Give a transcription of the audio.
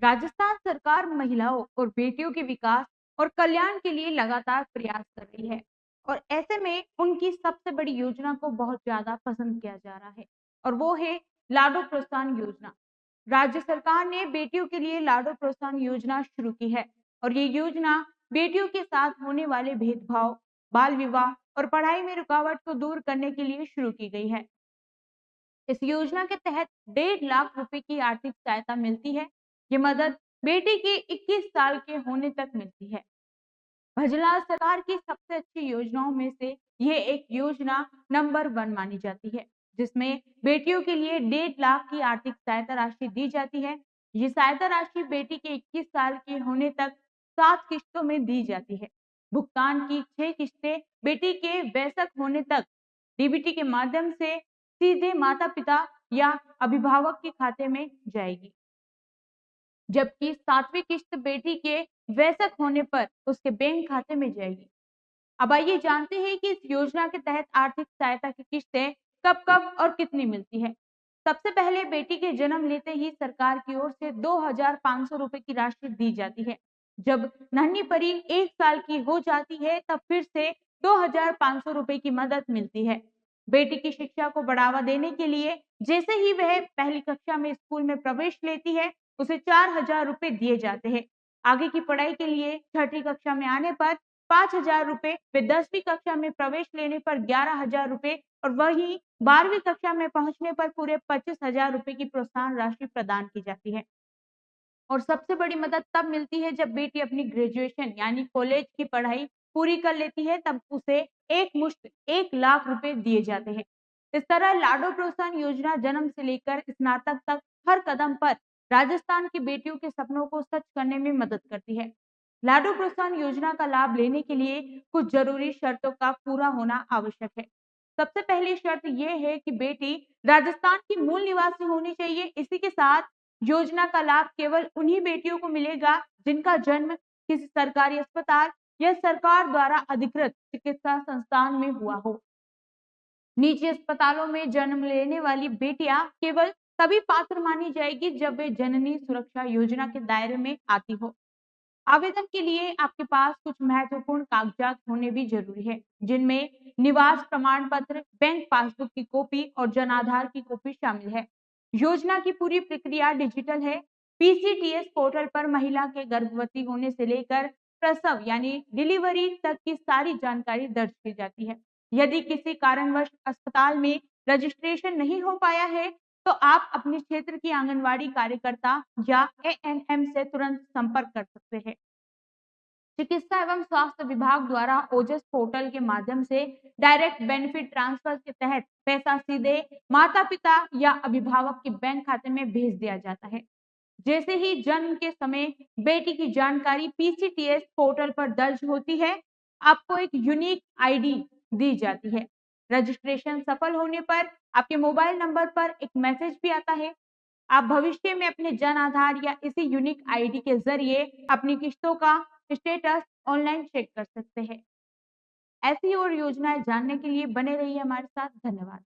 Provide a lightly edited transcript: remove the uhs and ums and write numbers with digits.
राजस्थान सरकार महिलाओं और बेटियों के विकास और कल्याण के लिए लगातार प्रयास कर रही है और ऐसे में उनकी सबसे बड़ी योजना को बहुत ज्यादा पसंद किया जा रहा है और वो है लाडो प्रोत्साहन योजना। राज्य सरकार ने बेटियों के लिए लाडो प्रोत्साहन योजना शुरू की है और ये योजना बेटियों के साथ होने वाले भेदभाव, बाल विवाह और पढ़ाई में रुकावट को दूर करने के लिए शुरू की गई है। इस योजना के तहत 1.5 लाख रुपए की आर्थिक सहायता मिलती है। ये मदद बेटी के 21 साल के होने तक मिलती है। भजलाल सरकार की सबसे अच्छी योजनाओं में से ये एक योजना नंबर 1 मानी जाती है, जिसमें बेटियों के लिए 1.5 लाख की आर्थिक सहायता राशि दी जाती है। ये सहायता राशि बेटी के 21 साल के होने तक 7 किश्तों में दी जाती है। भुगतान की 6 किश्तें बेटी के वयस्क होने तक डीबीटी के माध्यम से सीधे माता पिता या अभिभावक के खाते में जाएगी, जबकि 7वीं किश्त बेटी के वयस्क होने पर उसके बैंक खाते में जाएगी। अब आइए जानते हैं कि इस योजना के तहत आर्थिक सहायता की किश्तें कब कब और कितनी मिलती है। सबसे पहले बेटी के जन्म लेते ही सरकार की ओर से 2,500 रुपए की राशि दी जाती है। जब नन्ही परी 1 साल की हो जाती है तब फिर से 2,500 रुपए की मदद मिलती है। बेटी की शिक्षा को बढ़ावा देने के लिए जैसे ही वह पहली कक्षा में स्कूल में प्रवेश लेती है, उसे 4,000 रुपए दिए जाते हैं। आगे की पढ़ाई के लिए छठी कक्षा में आने पर 5,000 रुपए, फिर 10वीं कक्षा में प्रवेश लेने पर 11,000 रुपए और वहीं 12वीं कक्षा में पहुंचने पर पूरे 25,000 रुपए की प्रोत्साहन राशि प्रदान की जाती है। और सबसे बड़ी मदद तब मिलती है जब बेटी अपनी ग्रेजुएशन यानी कॉलेज की पढ़ाई पूरी कर लेती है, तब उसे एक मुश्त 1 लाख रुपए दिए जाते हैं। इस तरह लाडो प्रोत्साहन योजना जन्म से लेकर स्नातक तक हर कदम पर राजस्थान की बेटियों के सपनों को सच करने में मदद करती है। लाडो प्रोत्साहन योजना का लाभ लेने के लिए कुछ जरूरी शर्तों का पूरा होना आवश्यक है। सबसे पहली शर्त यह है कि बेटी राजस्थान की मूल निवासी होनी चाहिए। इसी के साथ योजना का लाभ केवल उन्हीं बेटियों को मिलेगा जिनका जन्म किसी सरकारी अस्पताल या सरकार द्वारा अधिकृत चिकित्सा संस्थान में हुआ हो। निजी अस्पतालों में जन्म लेने वाली बेटियां केवल तभी पात्र मानी जाएगी जब वे जननी सुरक्षा योजना के दायरे में आती हो। आवेदन के लिए आपके पास कुछ महत्वपूर्ण कागजात होने भी जरूरी है, जिनमें निवास प्रमाण पत्र, बैंक पासबुक की कॉपी और जन आधार की कॉपी शामिल है। योजना की पूरी प्रक्रिया डिजिटल है। पीसीटीएस पोर्टल पर महिला के गर्भवती होने से लेकर प्रसव यानी डिलीवरी तक की सारी जानकारी दर्ज की जाती है। यदि किसी कारणवश अस्पताल में रजिस्ट्रेशन नहीं हो पाया है, तो आप अपने क्षेत्र की आंगनवाड़ी कार्यकर्ता या एएनएम से तुरंत संपर्क कर सकते हैं। चिकित्सा एवं स्वास्थ्य विभाग द्वारा ओजस पोर्टल के माध्यम से डायरेक्ट बेनिफिट ट्रांसफर के तहत पैसा सीधे माता पिता या अभिभावक के बैंक खाते में भेज दिया जाता है। जैसे ही जन्म के समय बेटी की जानकारी पीसीटीएस पोर्टल पर दर्ज होती है, आपको एक यूनिक आईडी दी जाती है। रजिस्ट्रेशन सफल होने पर आपके मोबाइल नंबर पर एक मैसेज भी आता है। आप भविष्य में अपने जन आधार या इसी यूनिक आईडी के जरिए अपनी किश्तों का स्टेटस ऑनलाइन चेक कर सकते हैं। ऐसी और योजनाएं जानने के लिए बने रहिए हमारे साथ। धन्यवाद।